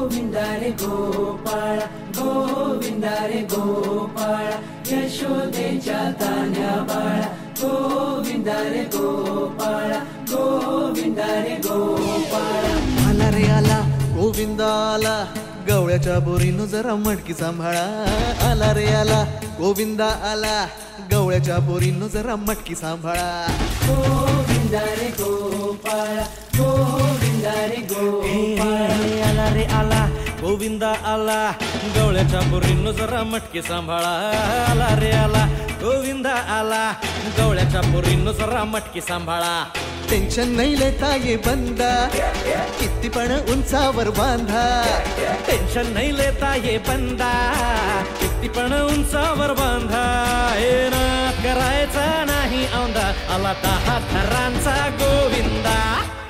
गोविंदा रे गोपाळा गोविंदा रे गोपाळा यशोदेच्या तान्ह्या बाळा गोविंदा रे गोपाळा गोविंदा रे गोपाळा आला रे आला गोविंदा आला गवळ्याच्या बोरीनं जरा मटकी सांभाळा आला रे आला गोविंदा आला गवळ्याच्या बोरीनं जरा मटकी सांभाळा गोविंदा रे गोपाळा गोविंदा रे गोपाळा आला रे आला गोविंदा आला गवळ्याच्या बोरीनं जरा मटकी सांभाळा आला रे आला गोविंदा आला गवळ्याच्या बोरीनं जरा मटकी सांभाळा टेन्शन नाही लेता ये बंदा किती पण उंचावर बांधा टेन्शन नाही लेता ये बंदा किती पण उंचावर बांधा हे ना करायचा नाही औंदा आला 10 थरांचा गोविंदा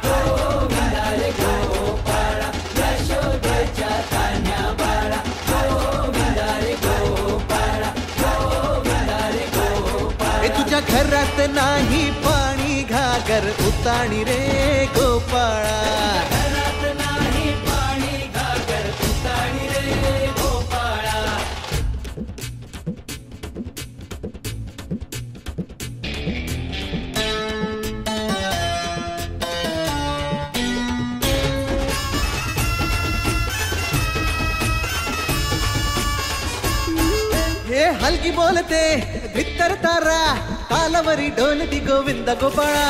गोविंदा रे गोपाळा यशोदेच्या तान्ह्या बाळा गोविंदा रे गोपाळा गोविंदा रे गोपाळा हे तुझ्या घरात नाही पाणी घागर उताणी रे गोपाळा घरात नाही पाणी घागर उताणी रे गोपाळा हे हलकी बोलते भित्तर तारा तालावरी डोलती गोविंदा गोपाळा